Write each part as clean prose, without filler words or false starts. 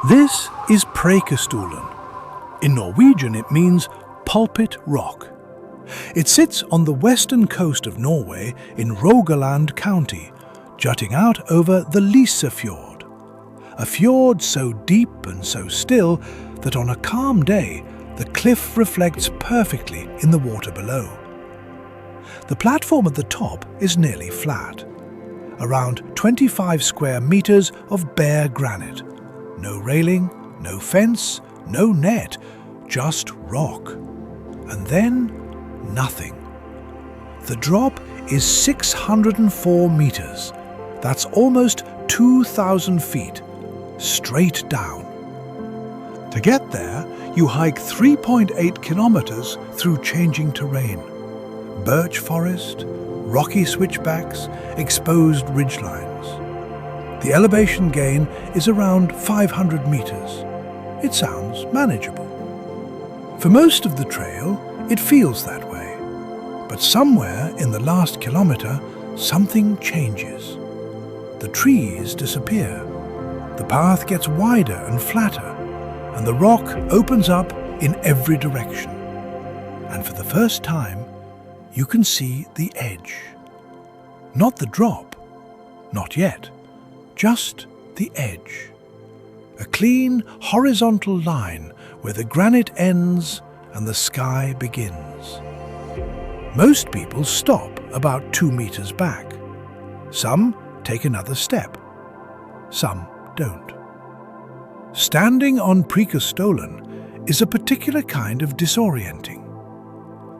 This is Preikestolen. In Norwegian it means Pulpit Rock. It sits on the western coast of Norway in Rogaland County, jutting out over the lysefjord, a fjord so deep and so still that on a calm day the cliff reflects perfectly in the water below. The platform at the top is nearly flat, around 25 square meters of bare granite. No railing, no fence, no net, just rock. And then nothing. The drop is 604 meters. That's almost 2,000 feet, straight down. To get there, you hike 3.8 kilometers through changing terrain. Birch forest, rocky switchbacks, exposed ridgelines. The elevation gain is around 500 meters. It sounds manageable. For most of the trail, it feels that way. But somewhere in the last kilometer, something changes. The trees disappear. The path gets wider and flatter, and the rock opens up in every direction. And for the first time, you can see the edge. Not the drop, not yet, just the edge. A clean, horizontal line where the granite ends and the sky begins. Most people stop about 2 meters back. Some take another step. Some don't. Standing on Preikestolen is a particular kind of disorienting.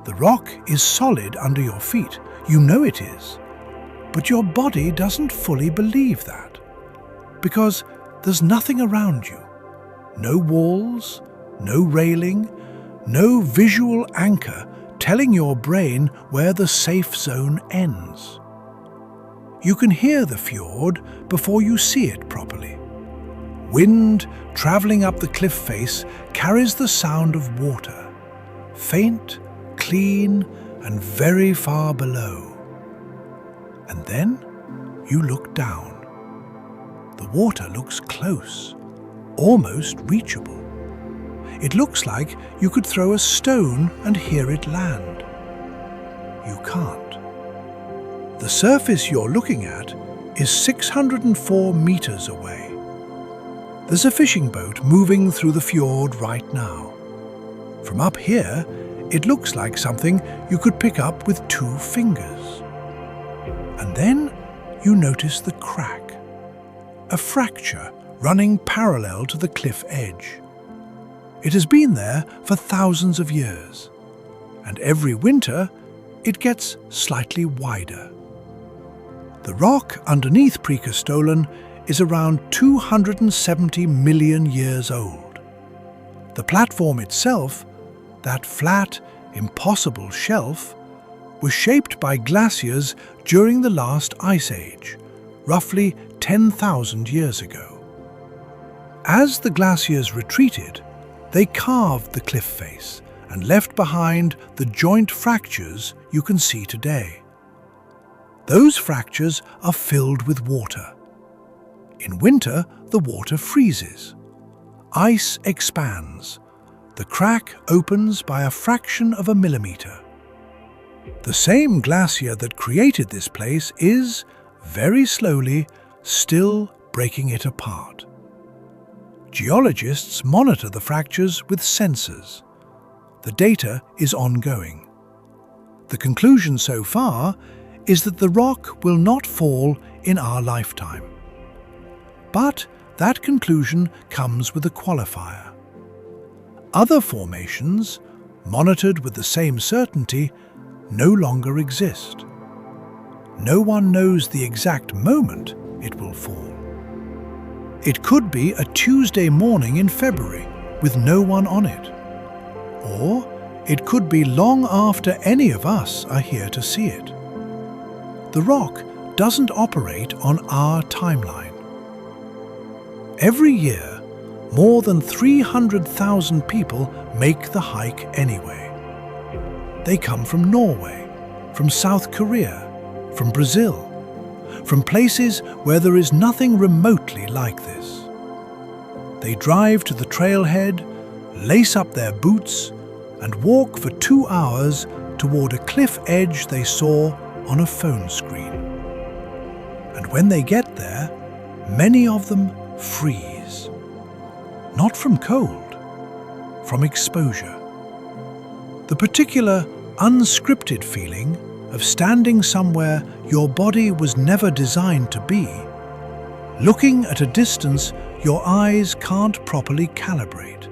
The rock is solid under your feet. You know it is. But your body doesn't fully believe that. Because there's nothing around you. No walls, no railing, no visual anchor telling your brain where the safe zone ends. You can hear the fjord before you see it properly. Wind traveling up the cliff face carries the sound of water, faint, clean, and very far below. And then you look down. The water looks close, almost reachable. It looks like you could throw a stone and hear it land. You can't. The surface you're looking at is 604 meters away. There's a fishing boat moving through the fjord right now. From up here, it looks like something you could pick up with 2 fingers. And then you notice the crack, a fracture running parallel to the cliff edge. It has been there for thousands of years, and every winter it gets slightly wider. The rock underneath Preikestolen is around 270 million years old. The platform itself, that flat, impossible shelf, was shaped by glaciers during the last ice age, roughly 10,000 years ago. As the glaciers retreated, they carved the cliff face and left behind the joint fractures you can see today. Those fractures are filled with water. In winter, the water freezes. Ice expands. The crack opens by a fraction of a millimeter. The same glacier that created this place is, very slowly, still breaking it apart. Geologists monitor the fractures with sensors. The data is ongoing. The conclusion so far is that the rock will not fall in our lifetime. But that conclusion comes with a qualifier. Other formations, monitored with the same certainty, no longer exist. No one knows the exact moment it will fall. It could be a Tuesday morning in February with no one on it. Or it could be long after any of us are here to see it. The rock doesn't operate on our timeline. Every year, more than 300,000 people make the hike anyway. They come from Norway, from South Korea, from Brazil, from places where there is nothing remotely like this. They drive to the trailhead, lace up their boots, and walk for 2 hours toward a cliff edge they saw on a phone screen. And when they get there, many of them freeze. Not from cold, from exposure. The particular unscripted feeling of standing somewhere your body was never designed to be, looking at a distance your eyes can't properly calibrate.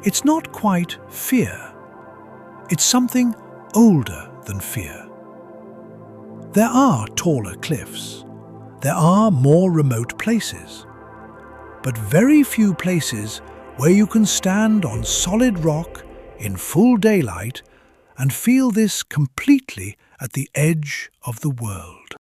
It's not quite fear. It's something older than fear. There are taller cliffs. There are more remote places. But very few places where you can stand on solid rock in full daylight and feel this completely at the edge of the world.